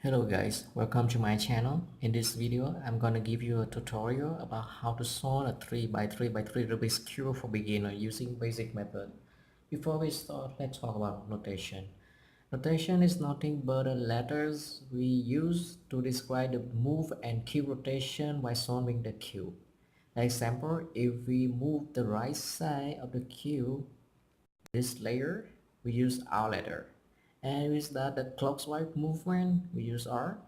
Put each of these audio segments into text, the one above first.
Hello guys, welcome to my channel. In this video, I'm gonna give you a tutorial about how to solve a 3 by 3 by 3 Rubik's Cube for beginner using basic method. Before we start, let's talk about notation. Notation is nothing but the letters we use to describe the move and cube rotation while solving the cube. Example, if we move the right side of the cube, this layer, we use R letter. And with that the clockwise movement, we use R.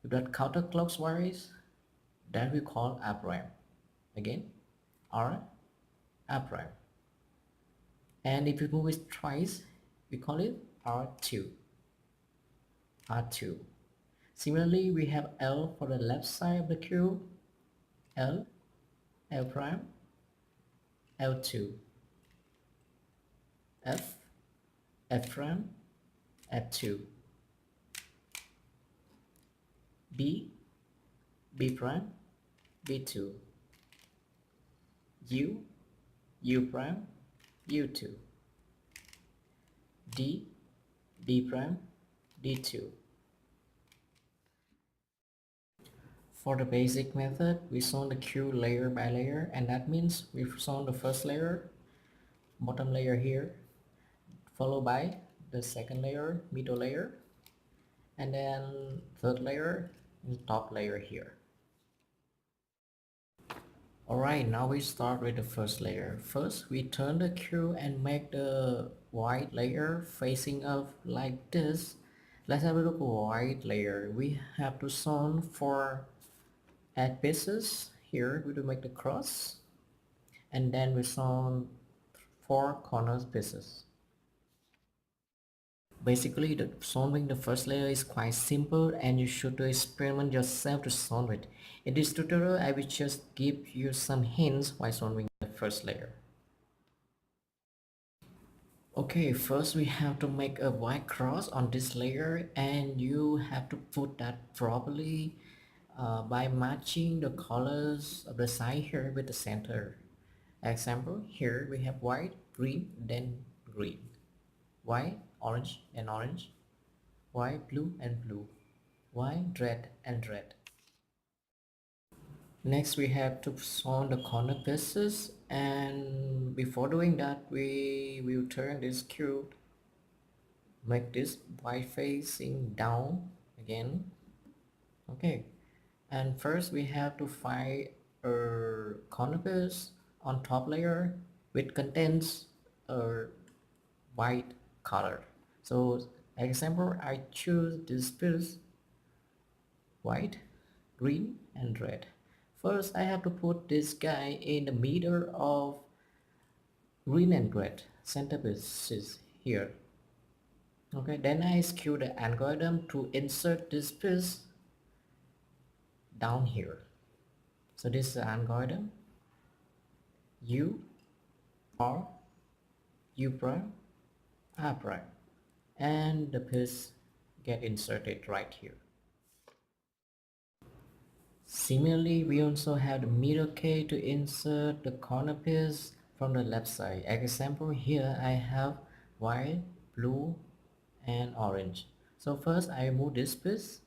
If that counterclockwise, that we call A prime. Again, R, A prime. And if we move it twice, we call it R2. R2. Similarly, we have L for the left side of the cube. L, L prime, L2. F, F prime, F2. B, B prime, B2. U, U prime, U2. D, D prime, D2. For the basic method, we solve the cube layer by layer, and that means we solve the first layer, bottom layer here, followed by the second layer, middle layer, and then third layer, and top layer here. Alright, now we start with the first layer. First, we turn the cube and make the white layer facing up like this. Let's have a look at white layer. We have to solve for add pieces. Here we will make the cross, and then we solve 4 corners pieces. Basically, solving the first layer is quite simple and you should experiment yourself to solve it. In this tutorial, I will just give you some hints while solving the first layer. Okay, first we have to make a white cross on this layer, and you have to put that properly by matching the colors of the side here with the center. Example, here we have white, green, then green. White, orange and orange. White, blue and blue. White, red and red. Next we have to solve the corner pieces, and before doing that we will turn this cube, make this white facing down again. Okay, and first we have to find a corner piece on top layer which contains a white color. So example, I choose this piece, white, green and red. First I have to put this guy in the middle of green and red. Center piece is here. Okay, then I execute the algorithm to insert this piece down here. So this is the algorithm. U, R, U prime, R prime, and the piece get inserted right here. Similarly, we also have the middle K to insert the corner piece from the left side. Example, here I have white, blue and orange. So first I move this piece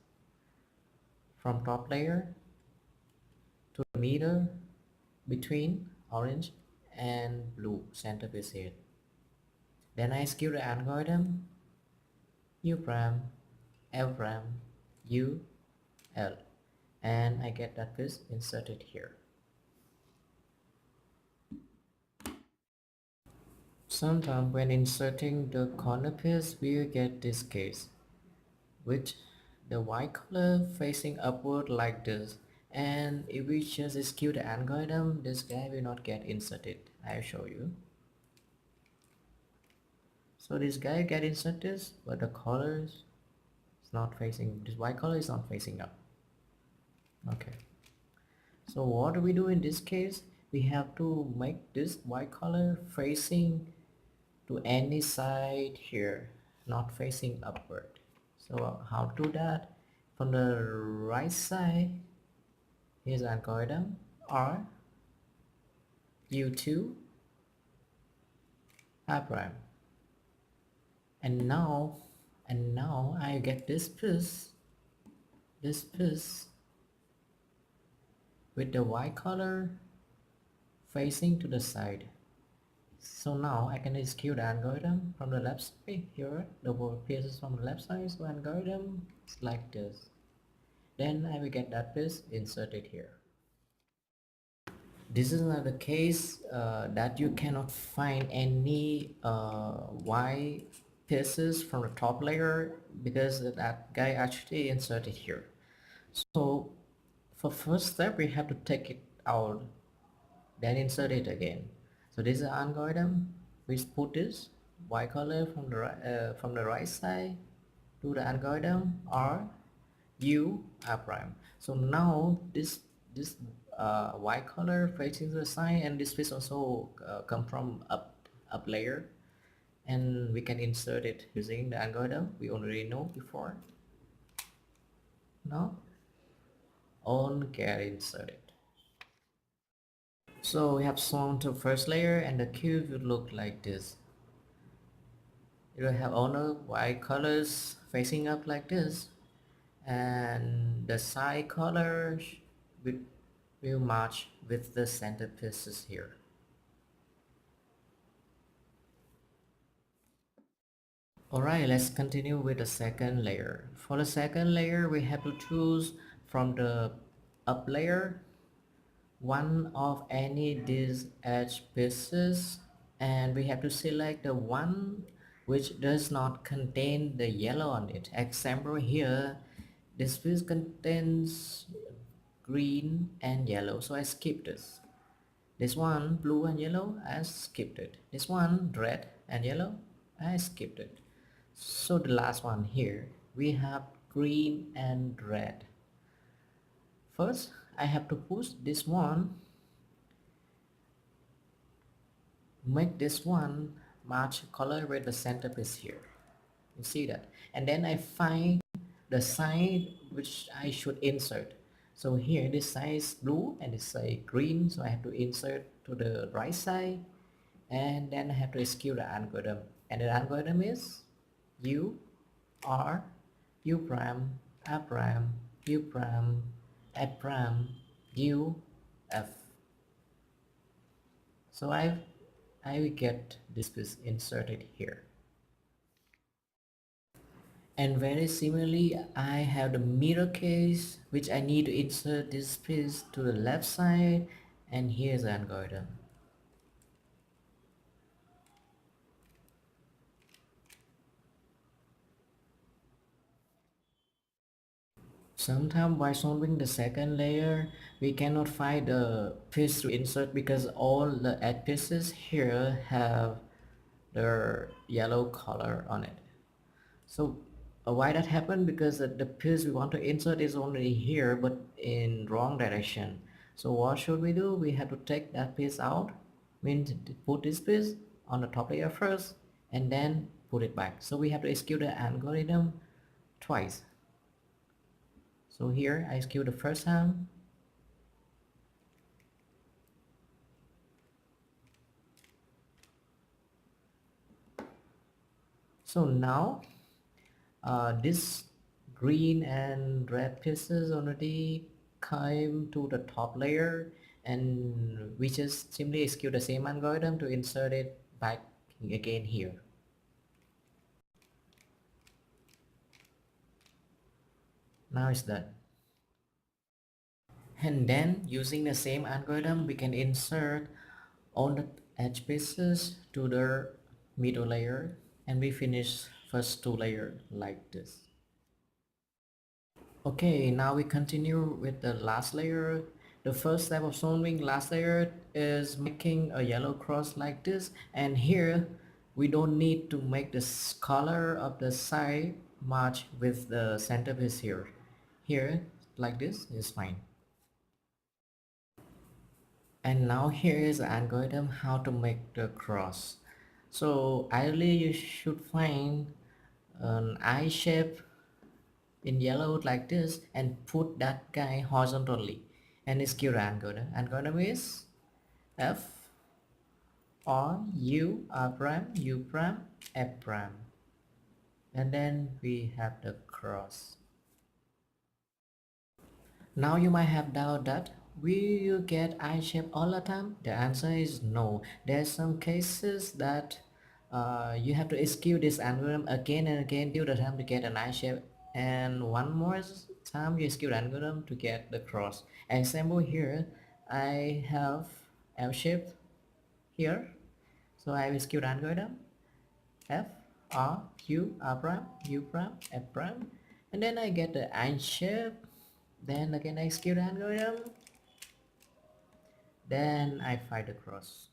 from top layer to the middle between orange and blue center piece here. Then I execute the algorithm U prime, L prime, U, L, and I get that piece inserted here. Sometimes when inserting the corner piece, we will get this case, with the white color facing upward like this. And if we just execute the algorithm, this guy will not get inserted. I'll show you. So this guy get inserted, but the color is not facing, this white color is not facing up. Okay. So what do we do in this case? We have to make this white color facing to any side here, not facing upward. So how to do that? From the right side, here's the algorithm R, U2, R prime. And now And now I get this piece with the white color facing to the side. So now I can execute the algorithm from the left side here, the piece is from the left side, so algorithm is like this. Then I will get that piece inserted here. This is not the case that you cannot find any Y pieces from the top layer because that guy actually inserted here. So for first step we have to take it out, then insert it again. So this is the algorithm. We put this Y color from the right side to the algorithm R U R prime. So now this white color facing the side, and this piece also come from up layer, and we can insert it using the algorithm we already know before. Now on get inserted. So we have shown the first layer, and the cube would look like this. It will have all the white colors facing up like this, and the side colors will, will match with the center pieces here. Alright, let's continue with the second layer. For the second layer, we have to choose from the up layer one of any these edge pieces, and we have to select the one which does not contain the yellow on it. Example here, this piece contains green and yellow, so I skip this. This one blue and yellow, I skipped it. This one red and yellow, I skipped it. So the last one here, we have green and red. First I have to push this one, make this one match color with the centerpiece here. You see that? And then I find the side which I should insert. So here this side is blue and this side green, so I have to insert to the right side, and then I have to execute the algorithm. And the algorithm is U R U prime R prime U prime F prime U F. So I will get this piece inserted here. And very similarly, I have the mirror case which I need to insert this piece to the left side, and here's the algorithm. Sometimes by solving the second layer, we cannot find the piece to insert because all the edge pieces here have the yellow color on it. So why that happened? Because the piece we want to insert is already here but in wrong direction. So what should we do? We have to take that piece out, means put this piece on the top layer first and then put it back. So we have to execute the algorithm twice. So here I execute the first time, so now this green and red pieces already came to the top layer, and we just simply execute the same algorithm to insert it back again here. Now it's done. And then using the same algorithm we can insert all the edge pieces to the middle layer, and we finish first two layer like this. Okay, now we continue with the last layer. The first step of solving last layer is making a yellow cross like this, and here we don't need to make the color of the side match with the centerpiece here. Here, like this is fine. And now here is the algorithm how to make the cross. So ideally you should find an I shape in yellow like this and put that guy horizontally, and execute the algorithm. Algorithm is F R U R prime U prime F prime. and then we have the cross. Now you might have doubt that will you get I shape all the time? The answer is no. There's some cases that you have to execute this algorithm again and again till the time to get an I shape, and one more time you execute the algorithm to get the cross. Example here, I have L shape here, so I will execute algorithm F R Q R prime U prime F prime, and then I get the I shape. Then again I execute the algorithm, then I find the cross.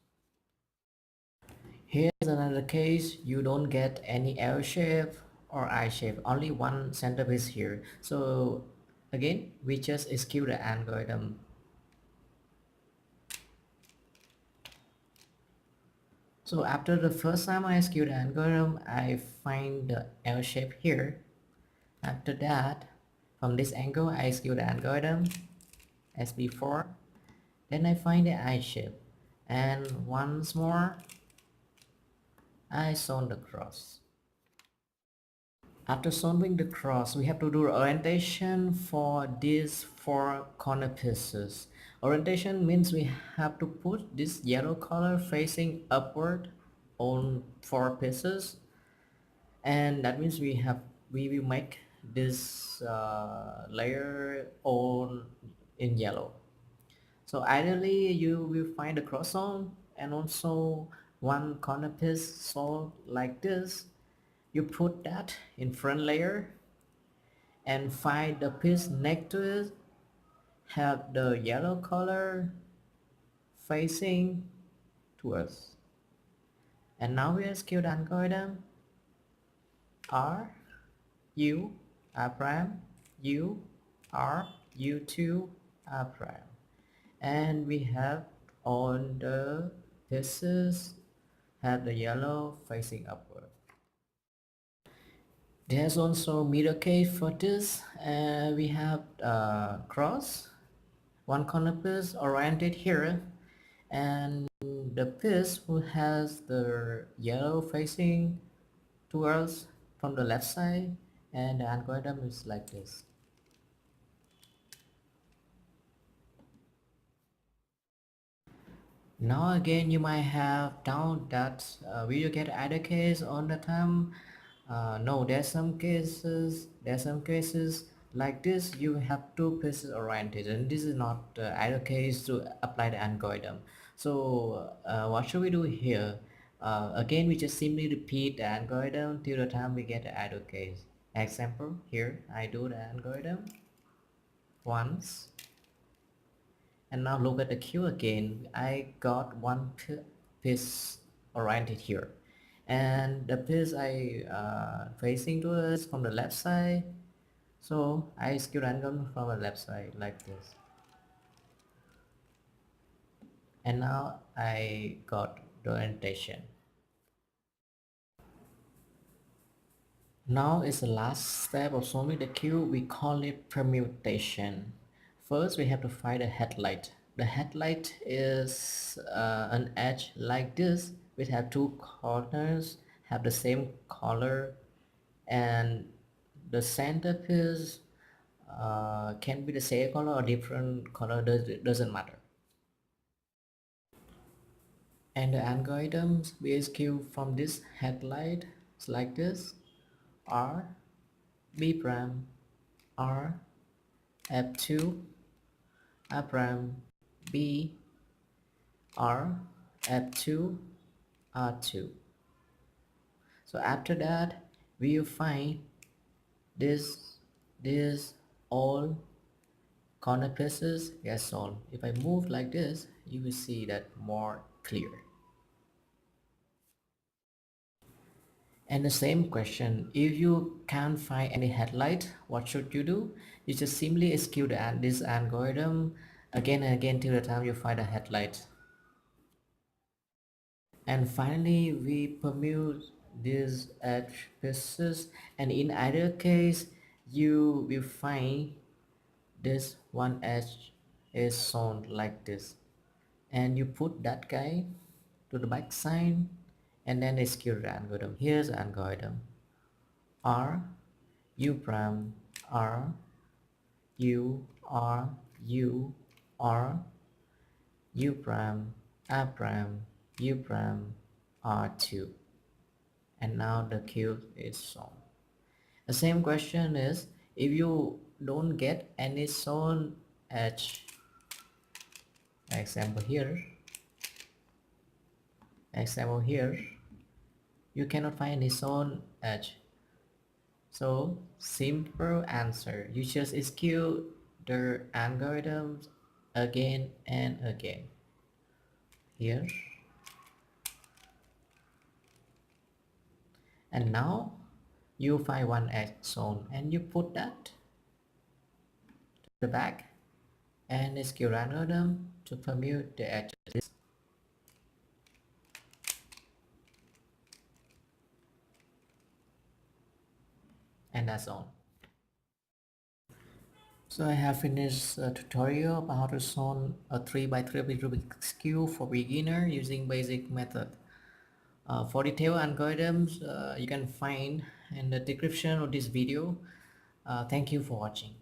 Here's another case, you don't get any L shape or I shape, only one centerpiece here. So again, we just execute the algorithm. So after the first time I execute the algorithm, I find the L shape here. After that, from this angle, I execute the algorithm as before. Then I find the I shape. And once more, I solve the cross. After solving the cross, we have to do orientation for these four corner pieces. Orientation means we have to put this yellow color facing upward on four pieces, and that means we will make this layer all in yellow. So ideally you will find the cross zone and also one corner piece. So like this, you put that in front layer and find the piece next to it, have the yellow color facing to us. And now we execute the algorithm R U R prime U R U2 R prime, and we have all the pieces have the yellow facing upward. There's also middle case for this. We have cross, one corner piece oriented here, and the piece who has the yellow facing towards from the left side, and the algorithm is like this. Now again you might have doubt that will you get either case on the time. No, there's some cases like this you have two pieces oriented, and this is not either case to apply the algorithm. So what should we do here? Again we just simply repeat the algorithm till the time we get the either case. Example, here I do the algorithm once, and now look at the queue again. I got one piece oriented here, and the piece I facing to us from the left side, so I skew random from the left side like this, and now I got the orientation. Now is the last step of solving the cube. We call it permutation. First, we have to find a headlight. The headlight is an edge like this, which have two corners, have the same color, and the center piece can be the same color or different color, doesn't matter. And the algorithms we execute from this headlight is like this: R B prime R F2 R prime B R F2 R2. So after that we will find this all corner pieces get solved. If I move like this, you will see that more clear. And the same question, if you can't find any headlight, what should you do? You just simply execute this algorithm again and again till the time you find a headlight. And finally, we permute these edge pieces, and in either case, you will find this one edge is shown like this, and you put that guy to the back side and then execute the algorithm. Here's the algorithm. R U prime R U R U R U prime R prime U prime R2, and now the cube is solved. The same question is, if you don't get any zone edge, example here, you cannot find any zone edge. So simple answer, you just execute the algorithms again and again. Here, and now you find one edge zone and you put that to the back and execute algorithm to permute the edges, and that's all. So I have finished a tutorial about how to solve a 3 by 3 Rubik's Cube for beginner using basic method. For detailed algorithms, you can find in the description of this video. Thank you for watching.